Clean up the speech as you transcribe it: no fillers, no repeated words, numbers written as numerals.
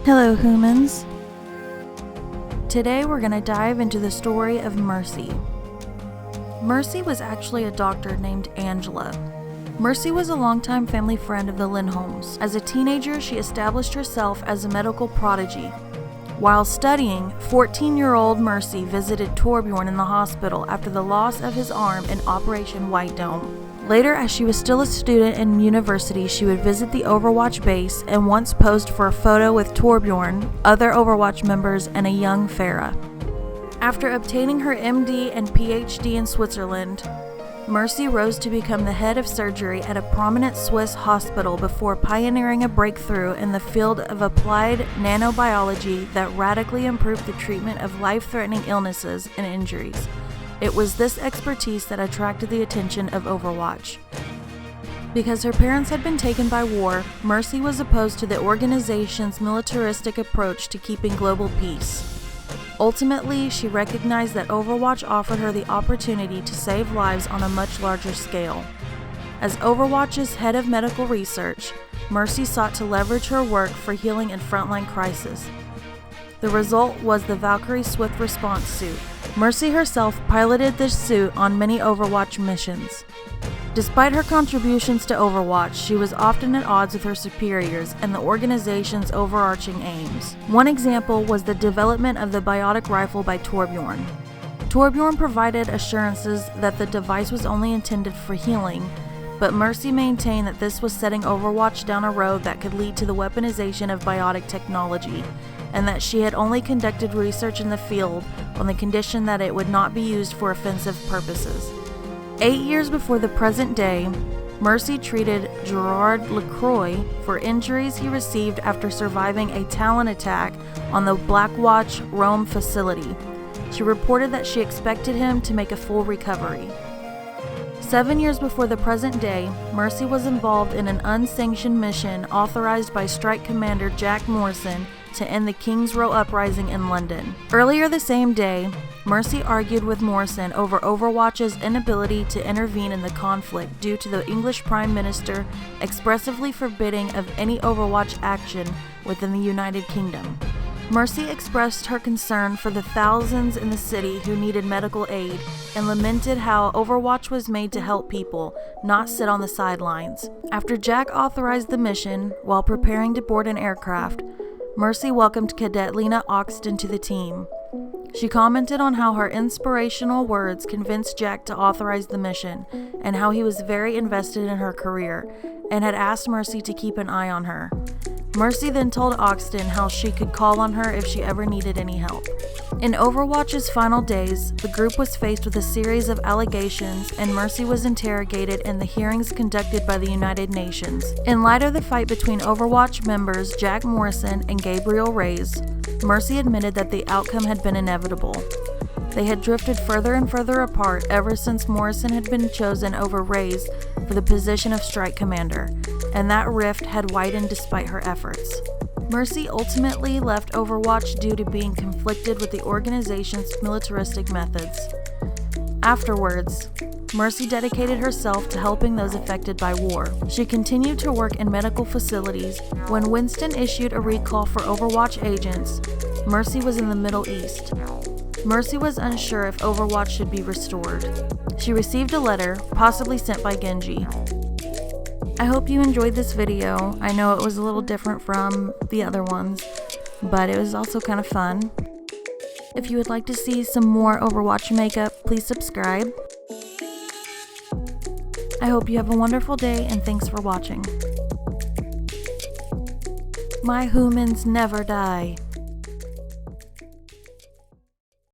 Hello, Hoomans. Today we're going to dive into the story of Mercy. Mercy was actually a doctor named Angela. Mercy was a longtime family friend of the Lindholms. As a teenager, she established herself as a medical prodigy. While studying, 14-year-old Mercy visited Torbjorn in the hospital after the loss of his arm in Operation White Dome. Later, as she was still a student in university, she would visit the Overwatch base and once posed for a photo with Torbjorn, other Overwatch members, and a young Farah. After obtaining her MD and PhD in Switzerland, Mercy rose to become the head of surgery at a prominent Swiss hospital before pioneering a breakthrough in the field of applied nanobiology that radically improved the treatment of life-threatening illnesses and injuries. It was this expertise that attracted the attention of Overwatch. Because her parents had been taken by war, Mercy was opposed to the organization's militaristic approach to keeping global peace. Ultimately, she recognized that Overwatch offered her the opportunity to save lives on a much larger scale. As Overwatch's head of medical research, Mercy sought to leverage her work for healing in frontline crisis. The result was the Valkyrie Swift Response suit. Mercy herself piloted this suit on many Overwatch missions. Despite her contributions to Overwatch, she was often at odds with her superiors and the organization's overarching aims. One example was the development of the biotic rifle by Torbjorn. Torbjorn provided assurances that the device was only intended for healing, but Mercy maintained that this was setting Overwatch down a road that could lead to the weaponization of biotic technology, and that she had only conducted research in the field on the condition that it would not be used for offensive purposes. 8 years before the present day, Mercy treated Gerard Lacroix for injuries he received after surviving a Talon attack on the Blackwatch Rome facility. She reported that she expected him to make a full recovery. 7 years before the present day, Mercy was involved in an unsanctioned mission authorized by Strike Commander Jack Morrison to end the King's Row uprising in London. Earlier the same day, Mercy argued with Morrison over Overwatch's inability to intervene in the conflict due to the English Prime Minister expressively forbidding of any Overwatch action within the United Kingdom. Mercy expressed her concern for the thousands in the city who needed medical aid and lamented how Overwatch was made to help people, not sit on the sidelines. After Jack authorized the mission, while preparing to board an aircraft, Mercy welcomed Cadet Lena Oxton to the team. She commented on how her inspirational words convinced Jack to authorize the mission, and how he was very invested in her career, and had asked Mercy to keep an eye on her. Mercy then told Oxton how she could call on her if she ever needed any help. In Overwatch's final days, the group was faced with a series of allegations, and Mercy was interrogated in the hearings conducted by the United Nations. In light of the fight between Overwatch members Jack Morrison and Gabriel Reyes, Mercy admitted that the outcome had been inevitable. They had drifted further and further apart ever since Morrison had been chosen over Reyes for the position of Strike Commander, and that rift had widened despite her efforts. Mercy ultimately left Overwatch due to being conflicted with the organization's militaristic methods. Afterwards, Mercy dedicated herself to helping those affected by war. She continued to work in medical facilities. When Winston issued a recall for Overwatch agents, Mercy was in the Middle East. Mercy was unsure if Overwatch should be restored. She received a letter, possibly sent by Genji. I hope you enjoyed this video. I know it was a little different from the other ones, but it was also kind of fun. If you would like to see some more Overwatch makeup, please subscribe. I hope you have a wonderful day, and thanks for watching. My Hoomans never die.